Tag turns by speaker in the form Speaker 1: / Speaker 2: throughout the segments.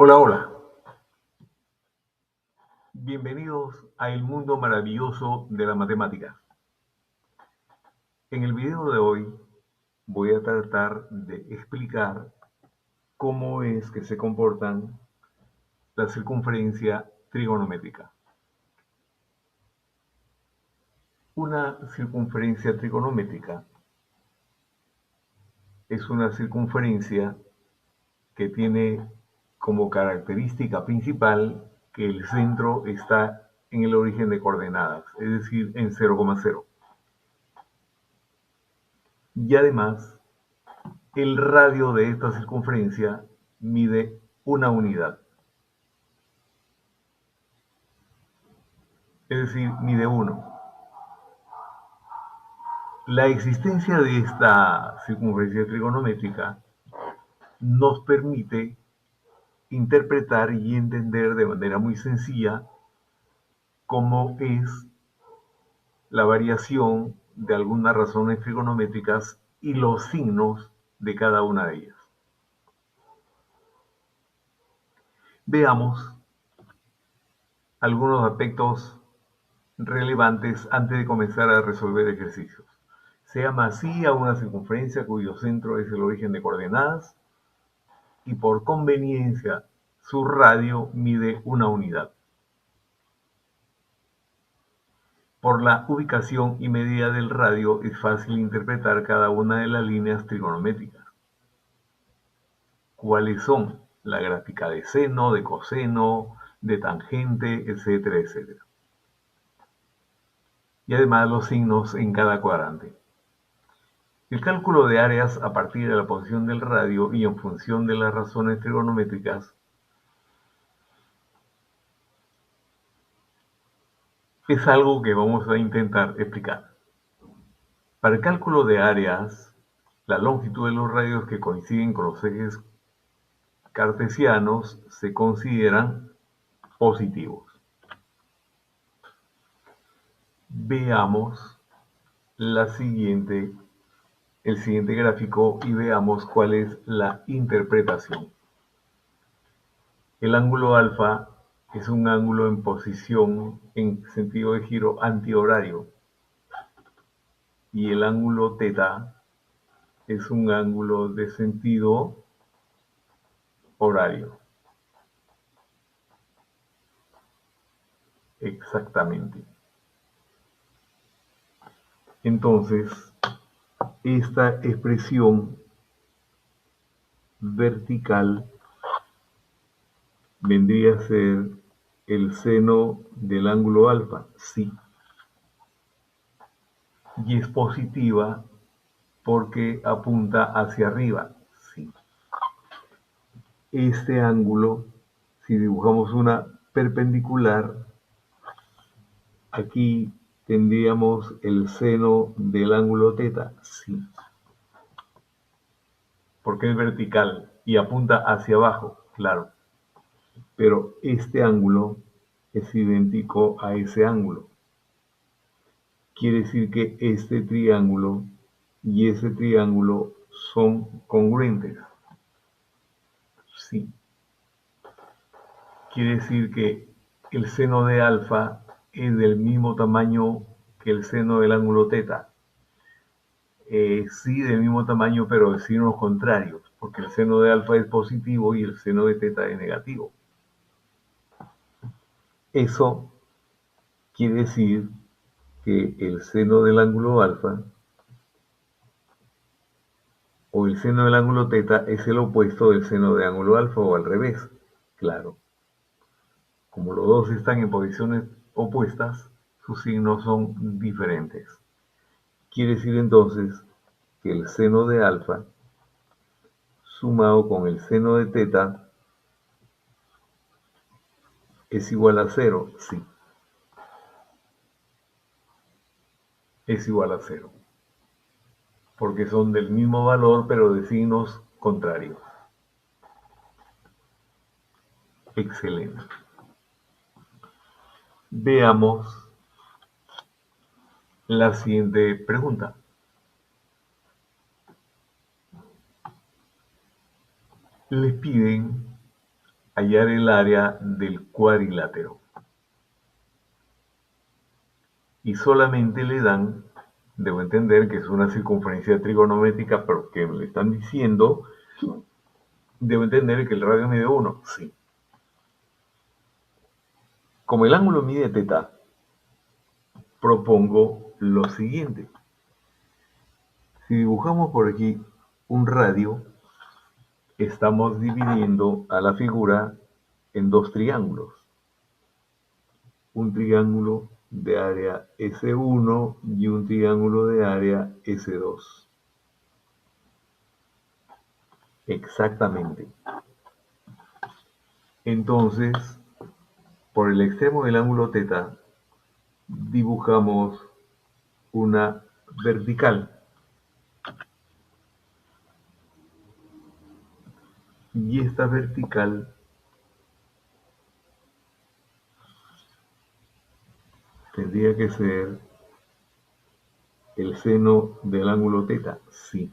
Speaker 1: Hola, hola. Bienvenidos a el mundo maravilloso de la matemática. En el video de hoy voy a tratar de explicar cómo es que se comportan la circunferencia trigonométrica. Una circunferencia trigonométrica es una circunferencia que tiene como característica principal que el centro está en el origen de coordenadas, es decir, en 0,0. Y además, el radio de esta circunferencia mide una unidad, es decir, mide 1. La existencia de esta circunferencia trigonométrica nos permite interpretar y entender de manera muy sencilla cómo es la variación de algunas razones trigonométricas y los signos de cada una de ellas. Veamos algunos aspectos relevantes antes de comenzar a resolver ejercicios. Se llama así a una circunferencia cuyo centro es el origen de coordenadas y por conveniencia su radio mide una unidad. Por la ubicación y medida del radio es fácil interpretar cada una de las líneas trigonométricas. ¿Cuáles son? La gráfica de seno, de coseno, de tangente, etcétera, etcétera. Y además los signos en cada cuadrante. El cálculo de áreas a partir de la posición del radio y en función de las razones trigonométricas es algo que vamos a intentar explicar. Para el cálculo de áreas, la longitud de los radios que coinciden con los ejes cartesianos se consideran positivos. Veamos el siguiente gráfico y veamos cuál es la interpretación. El ángulo alfa es un ángulo en posición en sentido de giro antihorario y el ángulo teta es un ángulo de sentido horario. Exactamente. Entonces, esta expresión vertical vendría a ser el seno del ángulo alfa, sí. Y es positiva porque apunta hacia arriba, sí. Este ángulo, si dibujamos una perpendicular, aquí tendríamos el seno del ángulo teta, sí. Porque es vertical y apunta hacia abajo, claro. Pero este ángulo es idéntico a ese ángulo. Quiere decir que este triángulo y ese triángulo son congruentes. Sí. Quiere decir que el seno de alfa es del mismo tamaño que el seno del ángulo teta. Sí, del mismo tamaño, pero de signos contrarios, porque el seno de alfa es positivo y el seno de teta es negativo. Eso quiere decir que el seno del ángulo alfa o el seno del ángulo teta es el opuesto del seno del ángulo alfa o al revés. Claro, como los dos están en posiciones opuestas, sus signos son diferentes. Quiere decir entonces que el seno de alfa sumado con el seno de teta es igual a 0, sí, es igual a 0, porque son del mismo valor pero de signos contrarios. Excelente. Veamos la siguiente pregunta. Les piden hallar el área del cuadrilátero. Y solamente le dan, debo entender que es una circunferencia trigonométrica, pero que me le están diciendo, debo entender que el radio mide 1. Sí. Como el ángulo mide teta, propongo lo siguiente. Si dibujamos por aquí un radio, estamos dividiendo a la figura en dos triángulos. Un triángulo de área S1 y un triángulo de área S2. Exactamente. Entonces, por el extremo del ángulo teta, dibujamos una vertical. Y esta vertical tendría que ser el seno del ángulo teta, sí.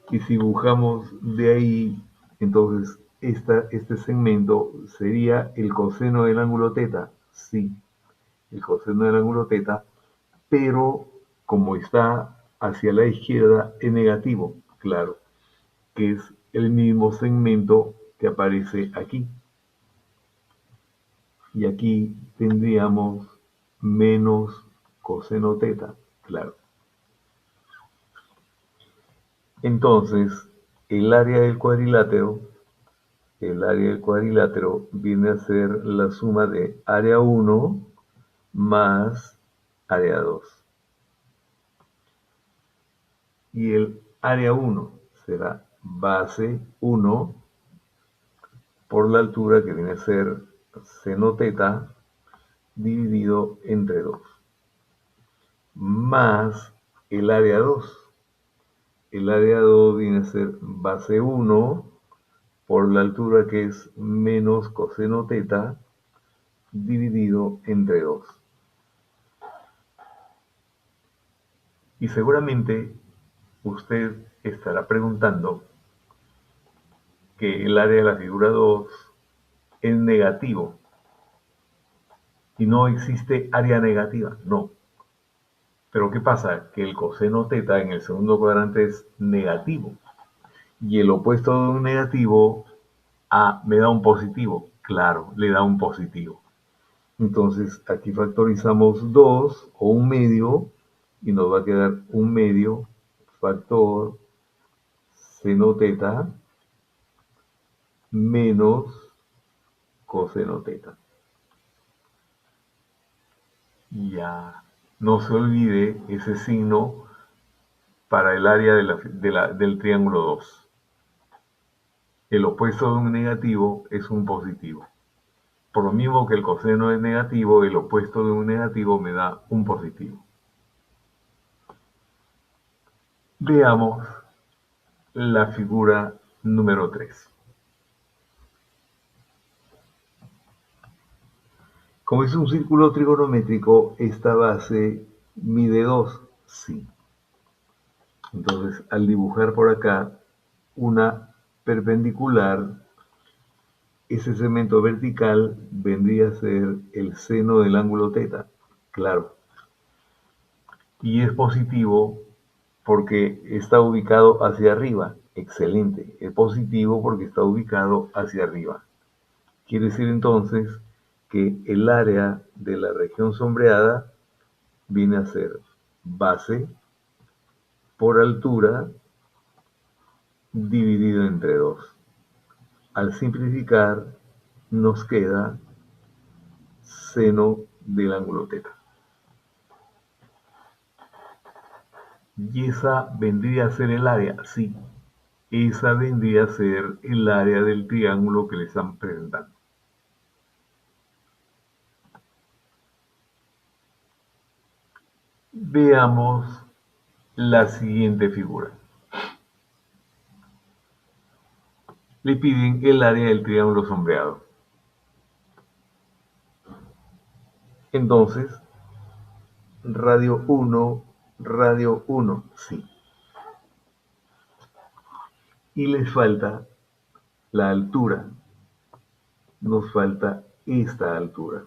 Speaker 1: Y si dibujamos de ahí, entonces este segmento sería el coseno del ángulo teta, sí, el coseno del ángulo teta, pero como está hacia la izquierda es negativo, claro, que es el mismo segmento que aparece aquí. Y aquí tendríamos menos coseno teta, claro. Entonces, el área del cuadrilátero viene a ser la suma de área 1 más área 2. Y el área 1 será base 1 por la altura que viene a ser seno teta dividido entre 2. Más el área 2. El área 2 viene a ser base 1 por la altura que es menos coseno teta dividido entre 2. Y seguramente usted estará preguntando que el área de la figura 2 es negativo y no existe área negativa, no. Pero ¿qué pasa? Que el coseno teta en el segundo cuadrante es negativo y el opuesto de un negativo me da un positivo. Claro, le da un positivo. Entonces aquí factorizamos 2 o un medio y nos va a quedar un medio factor seno teta menos coseno teta. Ya no se olvide ese signo para el área del triángulo 2. El opuesto de un negativo es un positivo. Por lo mismo que el coseno es negativo, el opuesto de un negativo me da un positivo. Veamos la figura número 3. Como es un círculo trigonométrico, esta base mide 2, sí. Entonces, al dibujar por acá una perpendicular, ese segmento vertical vendría a ser el seno del ángulo teta, claro. Y es positivo porque está ubicado hacia arriba, excelente. Es positivo porque está ubicado hacia arriba. Quiere decir entonces que el área de la región sombreada viene a ser base por altura dividido entre 2. Al simplificar nos queda seno del ángulo teta. Y esa vendría a ser el área, sí. Esa vendría a ser el área del triángulo que le están presentando. Veamos la siguiente figura. Le piden el área del triángulo sombreado. Entonces, radio 1, sí. Y les falta la altura. nos falta esta altura.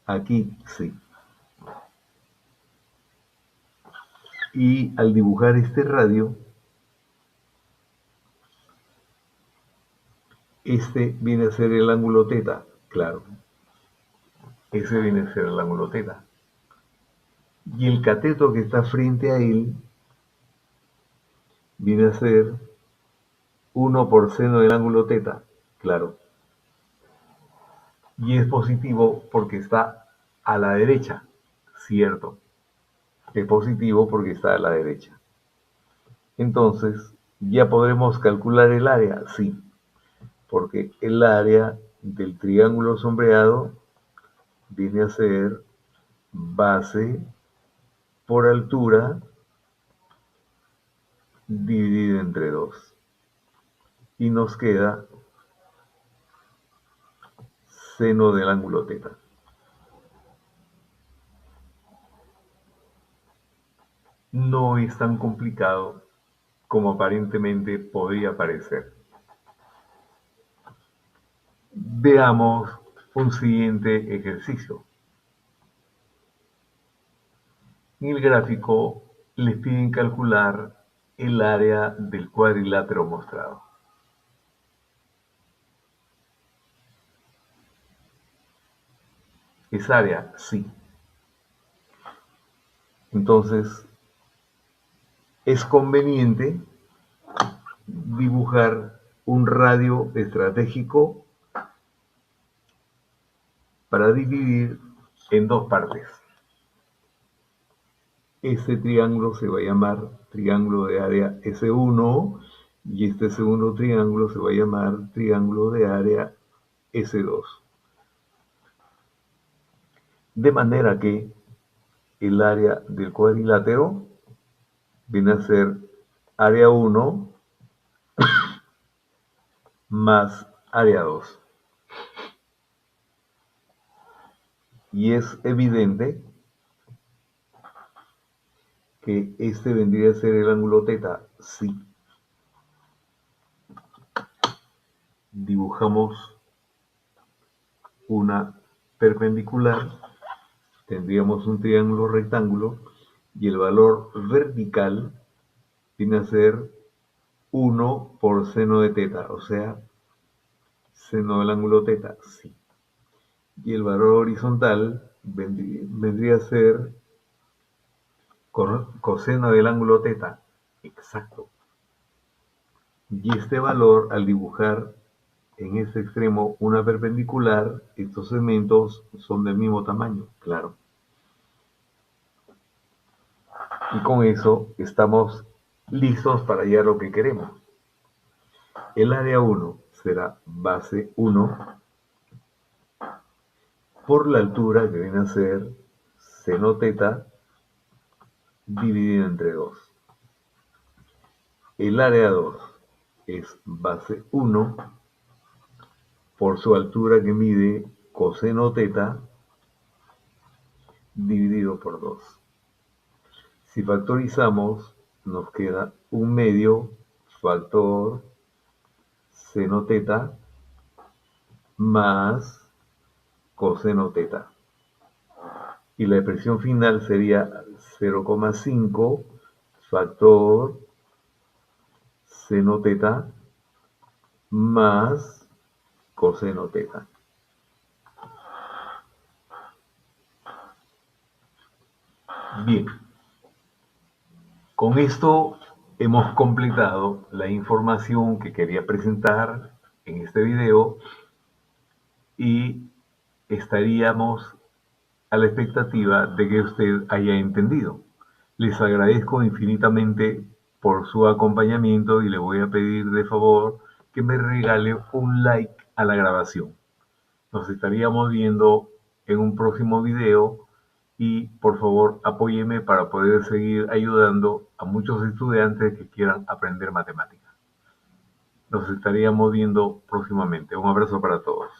Speaker 1: Aquí sí. Y al dibujar este radio, este viene a ser el ángulo teta, claro. Ese viene a ser el ángulo teta. Y el cateto que está frente a él viene a ser 1 por seno del ángulo teta, claro. Y es positivo porque está a la derecha, cierto. Es positivo porque está a la derecha. Entonces, ¿ya podremos calcular el área? Sí, porque el área del triángulo sombreado viene a ser base por altura dividido entre 2. Y nos queda seno del ángulo teta. No es tan complicado como aparentemente podría parecer. Veamos un siguiente ejercicio. En el gráfico les piden calcular el área del cuadrilátero mostrado. ¿Es área? Sí. Entonces, es conveniente dibujar un radio estratégico para dividir en dos partes. Este triángulo se va a llamar triángulo de área S1 y este segundo triángulo se va a llamar triángulo de área S2. De manera que el área del cuadrilátero viene a ser área 1 más área 2. Y es evidente que este vendría a ser el ángulo teta. Sí. Dibujamos una perpendicular, tendríamos un triángulo rectángulo y el valor vertical viene a ser 1 por seno de teta, o sea, seno del ángulo teta, sí. Y el valor horizontal vendría a ser coseno del ángulo teta, exacto. Y este valor, al dibujar en este extremo una perpendicular, estos segmentos son del mismo tamaño, claro. Y con eso estamos listos para hallar lo que queremos. El área 1 será base 1 por la altura que viene a ser seno teta dividido entre 2. El área 2 es base 1 por su altura que mide coseno teta dividido por 2. Si factorizamos, nos queda 1/2 factor seno teta más coseno teta. Y la expresión final sería 0,5 factor seno teta más coseno teta. Bien, con esto hemos completado la información que quería presentar en este video y estaríamos a la expectativa de que usted haya entendido. Les agradezco infinitamente por su acompañamiento y le voy a pedir de favor que me regale un like a la grabación. Nos estaríamos viendo en un próximo video y por favor apóyeme para poder seguir ayudando a muchos estudiantes que quieran aprender matemáticas. Nos estaríamos viendo próximamente. Un abrazo para todos.